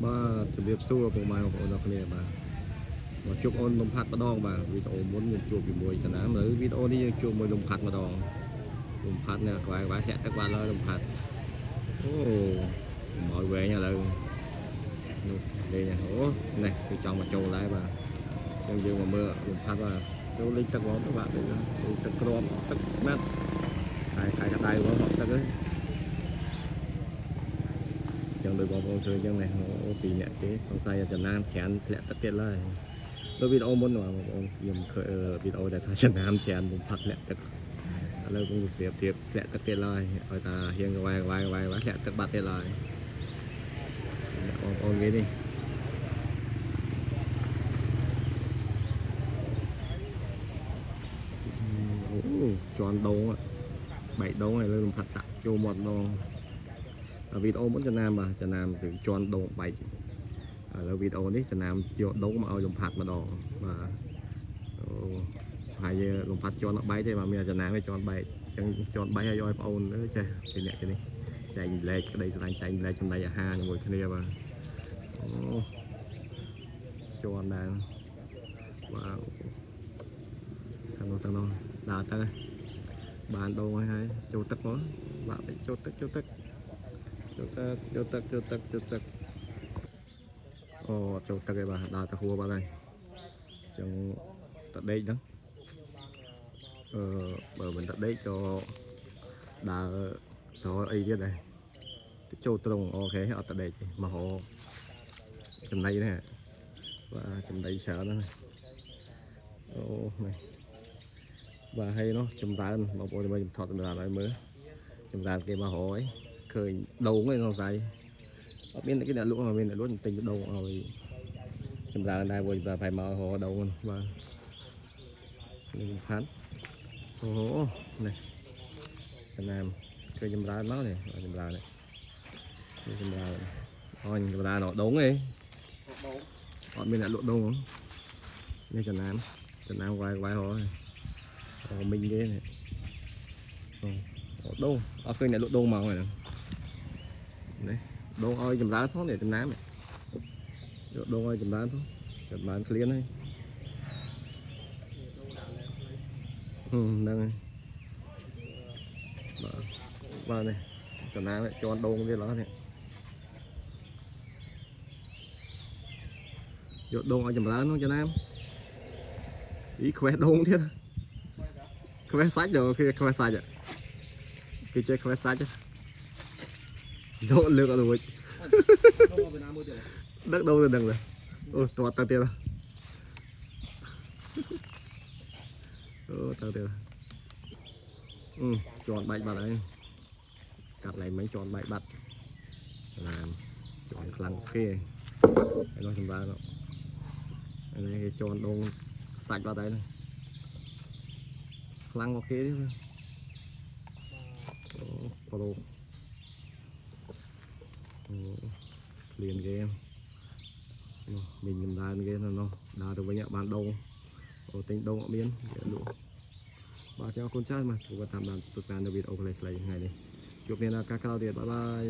បាទជំរាបសួរពុកម៉ែបងប្អូនអរគ្នាបាទមកជួបអូនលំផាត់ម្ដងបាទវីដេអូមុនយើងជួបជាមួយចំណាំឥឡូវវីដេអូនេះយើងជួបមួយលំផាត់ម្ដងលំផាត់នេះក្បែរធ្លាក់ទឹកបាត់ឡើយលំផាត់អូមកវែងឥឡូវនោះលេងអូនេះគឺចង់មកចូលដែរបាទអញ្ចឹងយើងមកមើលលំផាត់បាទចូលលេងទឹកហ្មងបាទលេងទឹកក្របទឹកម៉ាត់ខែកដៅហ្មងទឹកហ្នឹងចឹងដោយបងប្អូនឃើញចឹងនេះអូពីរអ្នកទេសង្ស័យចំណាំច្រើនធ្លាក់ទឹកទៀតឡើយដូចវីដេអូមុនបងប្អូនខ្ញុំឃើញវីដេអូដែលថាចំណាំច្រើនបំផាត់ធ្លាក់ទឹកឥឡូវខ្ញុំស្រៀបធ្លាក់ទឹកទៀតឡើយឲ្យថាហៀងវាយធ្លាក់ទឹកបាត់ទៀតឡើយបងប្អូនគេនេះអូជន់ដងបែកដងហើយលើបំផាត់តាក់ចូលមាត់ដងវីដេអូមុនចំណាំបាទចំណាំគឺជន់ដងបែកឥឡូវវីដេអូនេះចំណាំយកដងមកឲ្យលំផាត់ម្ដងបាទអូហើយលំផាត់ជន់អត់បែកទេបាទមានចំណាំឯងជន់បែកអញ្ចឹងជន់បែកឲ្យបងប្អូនចេះពីអ្នកនេះចែកលេខក្តីស្ដាយចែកលេខចំណីអាហារជាមួយគ្នាបាទអូជន់ដែរបាទខាងនោះដើរទៅបានដងហើយចូលទឹកមកបាក់ចូលទឹកអូចូលទឹកឯបាទដើរទៅហួរបាត់ហើយចឹងតដេកហ្នឹងបើមិនតដេកក៏ដើរទៅអីទៀតដែរចូលត្រង់អូខេអត់តដេកមកហោចំណៃនេះបាទចំណៃច្រើនហ្នឹងអូនេះបាទហើយនោះចម្រើនបងប្អូនមើលខ្ញុំថតចម្រើនឲ្យមើលចម្រើនគេមកហោឯងឃើញដងឯងសង្ស័យអត់មានគេអ្នកលក់មានអ្នកលក់ទិញដងឲ្យចម្រើនដែរវិញតែផៃមកហោដងបាទនេះផាត់អូនេះចំណាំឃើញចម្រើនមកនេះចម្រើននេះចម្រើនអូយចម្រើនដងឯងអត់មានអ្នកលក់ដងនេះចំណាំវាយហោមិញគេនេះដងអត់ឃើញអ្នកលក់ដងមកហ្នឹងនេះដងឲ្យចម្រើនផងនេះចំណាំយកដងឲ្យចម្រើនផងចម្រើនក្លៀនហើយហ្នឹងហើយបាទនេះចំណាំជន់ដងទៀតឡើយនេះយកដងឲ្យចម្រើនហ្នឹងចំណាំអីខ្វេះដងទៀតខ្វេះសាច់ដល់គេខ្វេះសាច់គេចេះខ្វេះសាច់ដកលើកអត់រួចដឹកដូរទៅដឹងទៅអូតទៅទៀតអូទៅទៀតជន់បែកបាត់ហើយកាត់ឡើងមិញជន់បែកបាត់ណាមជន់ខ្លាំងគេហើយនោះចម្រើននេះគេជន់ដងសាច់បាត់ហើយខ្លាំងអូខេទេអូប្រូក្លៀនគេនោះមិញដំណើរគេនោះដើរទៅវិញបានដងអូទិញដងអត់មានគេលក់បាទអរគុណច្រើនបាទព្រោះតាមបានទស្សនានៅវីដេអូខ្លីៗថ្ងៃនេះជួបគ្នាឱកាសក្រោយទៀតបាយបាយ